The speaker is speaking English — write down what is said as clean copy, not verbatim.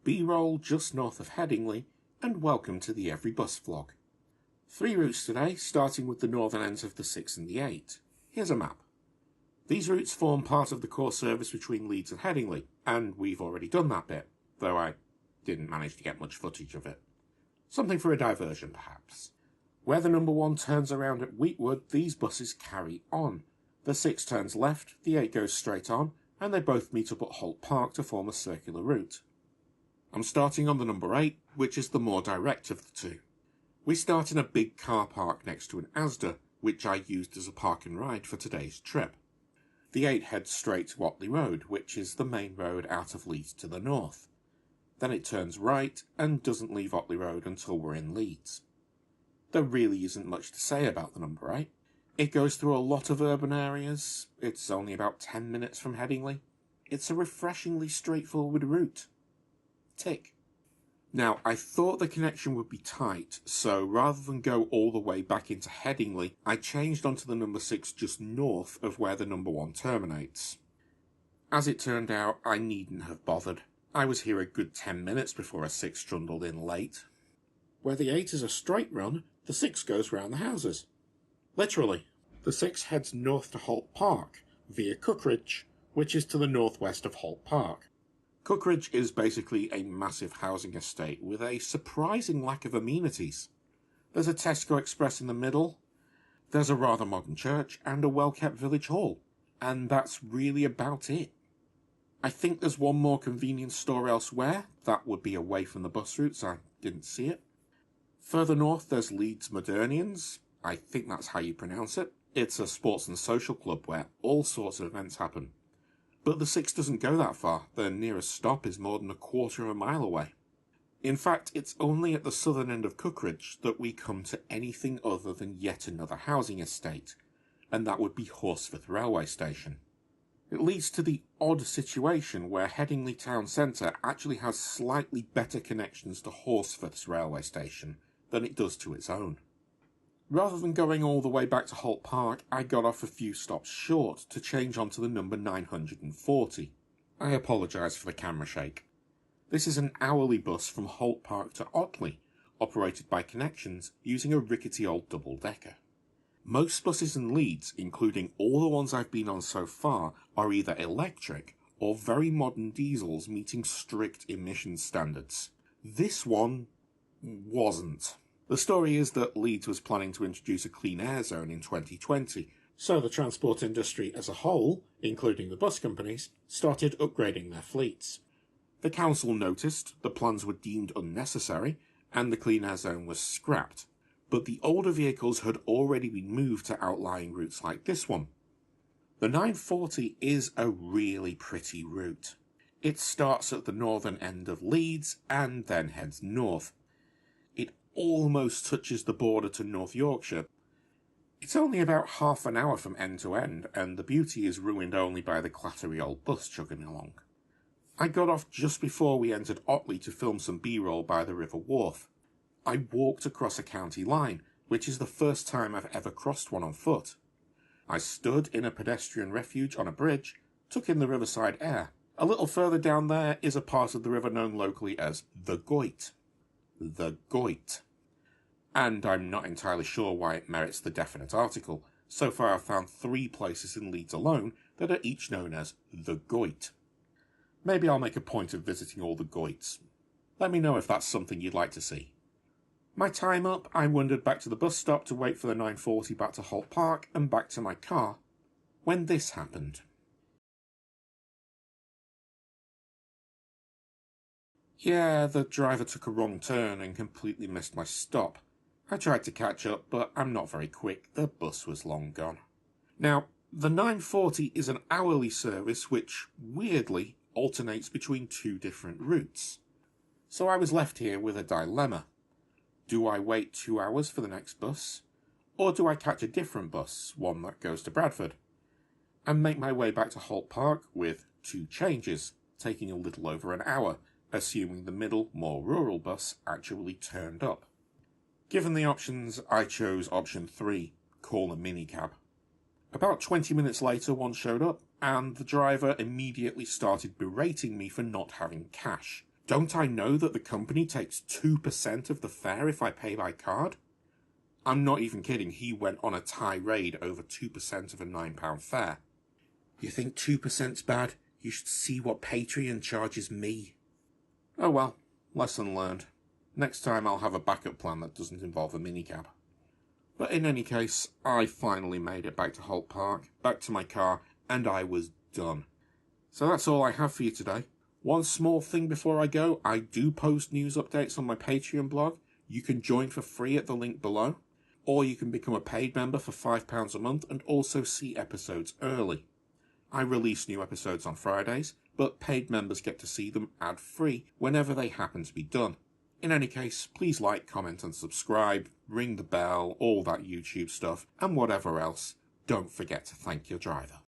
B-roll just north of Headingley, and welcome to the Every Bus vlog. 3 routes today, starting with the northern ends of the 6 and the 8. Here's a map. These routes form part of the core service between Leeds and Headingley, and we've already done that bit, though I didn't manage to get much footage of it. Something for a diversion, perhaps. Where the number 1 turns around at Wheatwood, these buses carry on. The 6 turns left, the 8 goes straight on, and they both meet up at Holt Park to form a circular route. I'm starting on the number 8, which is the more direct of the two. We start in a big car park next to an Asda, which I used as a park and ride for today's trip. The 8 heads straight to Otley Road, which is the main road out of Leeds to the north. Then it turns right and doesn't leave Otley Road until we're in Leeds. There really isn't much to say about the number 8. It goes through a lot of urban areas. It's only about 10 minutes from Headingley. It's a refreshingly straightforward route. Tick. Now, I thought the connection would be tight, so rather than go all the way back into Headingley, I changed onto the number 6 just north of where the number 1 terminates. As it turned out, I needn't have bothered. I was here a good 10 minutes before a 6 trundled in late. Where the 8 is a straight run, the 6 goes round the houses. Literally. The 6 heads north to Holt Park, via Cookridge, which is to the northwest of Holt Park. Cookridge is basically a massive housing estate with a surprising lack of amenities. There's a Tesco Express in the middle, there's a rather modern church, and a well-kept village hall. And that's really about it. I think there's one more convenience store elsewhere. That would be away from the bus routes, I didn't see it. Further north there's Leeds Modernians. I think that's how you pronounce it. It's a sports and social club where all sorts of events happen. But the 6 doesn't go that far. The nearest stop is more than a quarter of a mile away. In fact, it's only at the southern end of Cookridge that we come to anything other than yet another housing estate, and that would be Horsforth Railway Station. It leads to the odd situation where Headingley Town Centre actually has slightly better connections to Horsforth's railway station than it does to its own. Rather than going all the way back to Holt Park, I got off a few stops short to change onto the number 940. I apologise for the camera shake. This is an hourly bus from Holt Park to Otley, operated by Connexions using a rickety old double-decker. Most buses in Leeds, including all the ones I've been on so far, are either electric or very modern diesels meeting strict emissions standards. This one wasn't. The story is that Leeds was planning to introduce a clean air zone in 2020, so the transport industry as a whole, including the bus companies, started upgrading their fleets. The council noticed the plans were deemed unnecessary, and the clean air zone was scrapped, but the older vehicles had already been moved to outlying routes like this one. The 940 is a really pretty route. It starts at the northern end of Leeds and then heads north. It almost touches the border to North Yorkshire. It's only about half an hour from end to end, and the beauty is ruined only by the clattery old bus chugging along. I got off just before we entered Otley to film some B-roll by the River Wharf. I walked across a county line, which is the first time I've ever crossed one on foot. I stood in a pedestrian refuge on a bridge, took in the riverside air. A little further down there is a part of the river known locally as the Goit. The Goit. And I'm not entirely sure why it merits the definite article. So far I've found 3 places in Leeds alone that are each known as the Goit. Maybe I'll make a point of visiting all the Goits. Let me know if that's something you'd like to see. My time up, I wandered back to the bus stop to wait for the 940 back to Holt Park and back to my car, when this happened. Yeah, the driver took a wrong turn and completely missed my stop. I tried to catch up, but I'm not very quick. The bus was long gone. Now, the 940 is an hourly service which, weirdly, alternates between 2 different routes. So I was left here with a dilemma. Do I wait 2 hours for the next bus? Or do I catch a different bus, one that goes to Bradford? And make my way back to Holt Park with 2 changes, taking a little over an hour, assuming the middle, more rural bus actually turned up. Given the options, I chose option 3, call a minicab. About 20 minutes later, one showed up, and the driver immediately started berating me for not having cash. Don't I know that the company takes 2% of the fare if I pay by card? I'm not even kidding, he went on a tirade over 2% of a £9 fare. You think 2%'s bad? You should see what Patreon charges me. Oh well, lesson learned. Next time I'll have a backup plan that doesn't involve a minicab. But in any case, I finally made it back to Holt Park, back to my car, and I was done. So that's all I have for you today. One small thing before I go, I do post news updates on my Patreon blog. You can join for free at the link below, or you can become a paid member for £5 a month and also see episodes early. I release new episodes on Fridays, but paid members get to see them ad-free whenever they happen to be done. In any case, please like, comment and subscribe, ring the bell, all that YouTube stuff, and whatever else. Don't forget to thank your driver.